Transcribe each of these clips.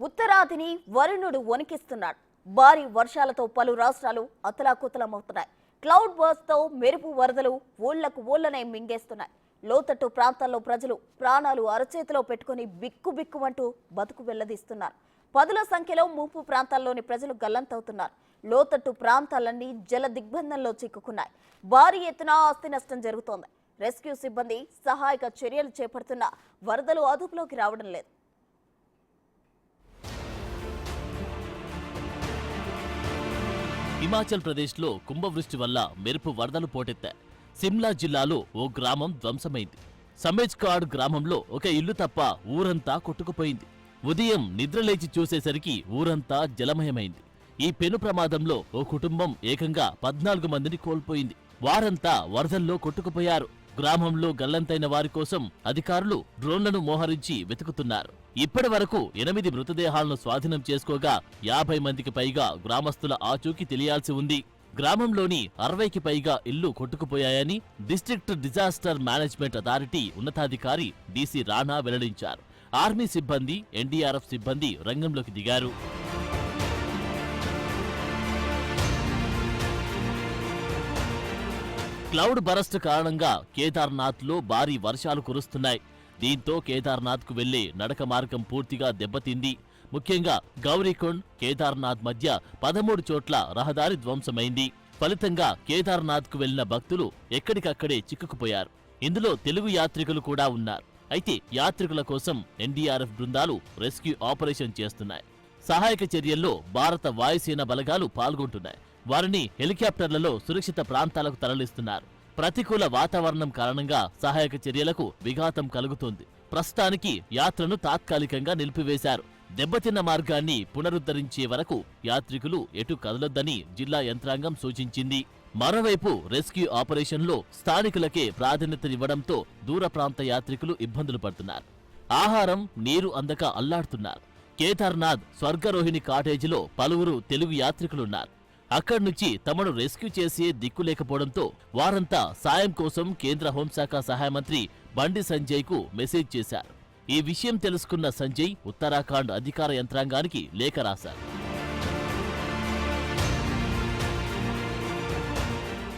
ఉత్తరాదిని వరుణుడు వణికిస్తున్నాడు. భారీ వర్షాలతో పలు రాష్ట్రాలు అతలాకుతలమవుతున్నాయి. క్లౌడ్ బర్స్ట్ తో మెరుపు వరదలు ఊళ్లనే మింగేస్తున్నాయి. లోతట్టు ప్రాంతాల్లో ప్రజలు ప్రాణాలు అరచేతిలో పెట్టుకుని బిక్కుబిక్కుమంటూ బతుకు వెళ్లదీస్తున్నారు. పదుల సంఖ్యలో ముంపు ప్రాంతాల్లోని ప్రజలు గల్లంతవుతున్నారు. లోతట్టు ప్రాంతాలన్నీ జల దిగ్బంధంలో చిక్కుకున్నాయి. భారీ ఎత్తున ఆస్తి నష్టం జరుగుతోంది. రెస్క్యూ సిబ్బంది సహాయక చర్యలు చేపడుతున్నా వరదలు అదుపులోకి రావడం లేదు. హిమాచల్ ప్రదేశ్లో కుంభవృష్టి వల్ల మెరుపు వరదలు పోటెత్తాయి. సిమ్లా జిల్లాలో ఓ గ్రామం ధ్వంసమైంది. సమేజ్కాడ్ గ్రామంలో ఒక ఇల్లు తప్ప ఊరంతా కొట్టుకుపోయింది. ఉదయం నిద్రలేచి చూసేసరికి ఊరంతా జలమయమైంది. ఈ పెను ప్రమాదంలో ఓ కుటుంబం ఏకంగా 14 మందిని కోల్పోయింది. వారంతా వరదల్లో కొట్టుకుపోయారు. గ్రామంలో గల్లంతైన వారి కోసం అధికారులు డ్రోన్లను మోహరించి వెతుకుతున్నారు. ఇప్పటి వరకు 8 మృతదేహాలను స్వాధీనం చేసుకోగా 50 మందికి పైగా గ్రామస్తుల ఆచూకీ తెలియాల్సి ఉంది. గ్రామంలోని 60కి పైగా ఇళ్లు కొట్టుకుపోయాయని డిస్ట్రిక్ట్ డిజాస్టర్ మేనేజ్మెంట్ అథారిటీ ఉన్నతాధికారి డీసీ రాణా వెల్లడించారు. ఆర్మీ సిబ్బంది, ఎన్డీఆర్ఎఫ్ సిబ్బంది రంగంలోకి దిగారు. క్లౌడ్ బరస్ట్ కారణంగా కేదార్నాథ్లో భారీ వర్షాలు కురుస్తున్నాయి. దీంతో కేదార్నాథ్కు వెళ్లే నడక మార్గం పూర్తిగా దెబ్బతింది. ముఖ్యంగా గౌరీకొండ్, కేదార్నాథ్ మధ్య 13 చోట్ల రహదారి ధ్వంసమైంది. ఫలితంగా కేదార్నాథ్కు వెళ్లిన భక్తులు ఎక్కడికక్కడే చిక్కుకుపోయారు. ఇందులో తెలుగు యాత్రికులు కూడా ఉన్నారు. అయితే యాత్రికుల కోసం ఎన్డీఆర్ఎఫ్ బృందాలు రెస్క్యూ ఆపరేషన్ చేస్తున్నాయి. సహాయక చర్యల్లో భారత వాయుసేన బలగాలు పాల్గొంటున్నాయి. వారిని హెలికాప్టర్లలో సురక్షిత ప్రాంతాలకు తరలిస్తున్నారు. ప్రతికూల వాతావరణం కారణంగా సహాయక చర్యలకు విఘాతం కలుగుతోంది. ప్రస్తుతానికి యాత్రను తాత్కాలికంగా నిలిపివేశారు. దెబ్బతిన్న మార్గాన్ని పునరుద్ధరించే వరకు యాత్రికులు ఎటు కదలొద్దని జిల్లా యంత్రాంగం సూచించింది. మరోవైపు రెస్క్యూ ఆపరేషన్లో స్థానికులకే ప్రాధాన్యతనివ్వడంతో దూర ప్రాంత యాత్రికులు ఇబ్బందులు పడుతున్నారు. ఆహారం, నీరు అందక అల్లాడుతున్నారు. కేదార్నాథ్ స్వర్గరోహిణి కాటేజీలో పలువురు తెలుగు యాత్రికులున్నారు. అక్కడి నుంచి తమను రెస్క్యూ చేసే దిక్కు లేకపోవడంతో వారంతా సాయం కోసం కేంద్ర హోంశాఖ సహాయ మంత్రి బండి సంజయ్కు మెసేజ్ చేశారు. ఈ విషయం తెలుసుకున్న సంజయ్ ఉత్తరాఖండ్ అధికార యంత్రాంగానికి లేఖ రాశారు.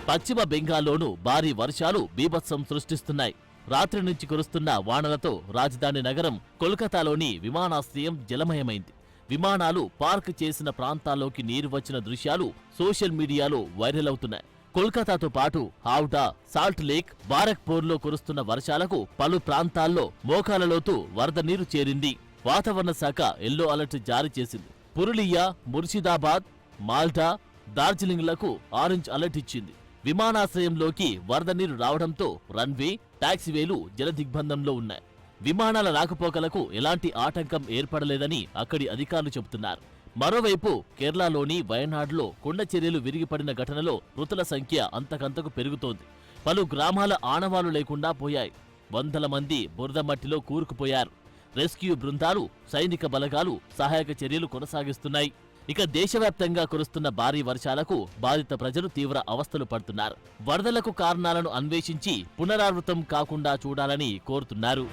పశ్చిమ బెంగాల్లోనూ భారీ వర్షాలు బీభత్సం సృష్టిస్తున్నాయి. రాత్రి నుంచి కురుస్తున్న వానలతో రాజధాని నగరం కోల్కతాలోని విమానాశ్రయం జలమయమైంది. విమానాలు పార్క్ చేసిన ప్రాంతాల్లోకి నీరు వచ్చిన దృశ్యాలు సోషల్ మీడియాలో వైరల్ అవుతున్నాయి. కోల్కతాతో పాటు హావ్డా, సాల్ట్ లేక్, బారక్పూర్లో కురుస్తున్న వర్షాలకు పలు ప్రాంతాల్లో మోకాలలోతు వరద నీరు చేరింది. వాతావరణ శాఖ ఎల్లో అలర్ట్ జారీ చేసింది. పురులియా, ముర్షిదాబాద్, మాల్టా, డార్జిలింగ్లకు ఆరెంజ్ అలర్ట్ ఇచ్చింది. విమానాశ్రయంలోకి వరద నీరు రావడంతో రన్వే, టాక్సీవేలు జలదిగ్బంధంలో ఉన్నాయి. విమానాల రాకపోకలకు ఎలాంటి ఆటంకం ఏర్పడలేదని అక్కడి అధికారులు చెబుతున్నారు. మరోవైపు కేరళలోని వయనాడ్లో కొండ చర్యలు విరిగిపడిన ఘటనలో మృతుల సంఖ్య అంతకంతకు పెరుగుతోంది. పలు గ్రామాల ఆనవాలు లేకుండా పోయాయి. వందల మంది బురద మట్టిలో కూరుకుపోయారు. రెస్క్యూ బృందాలు, సైనిక బలగాలు సహాయక చర్యలు కొనసాగిస్తున్నాయి. ఇక దేశవ్యాప్తంగా కురుస్తున్న భారీ వర్షాలకు బాధిత ప్రజలు తీవ్ర అవస్థలు పడుతున్నారు. వరదలకు కారణాలను అన్వేషించి పునరావృతం కాకుండా చూడాలని కోరుతున్నారు.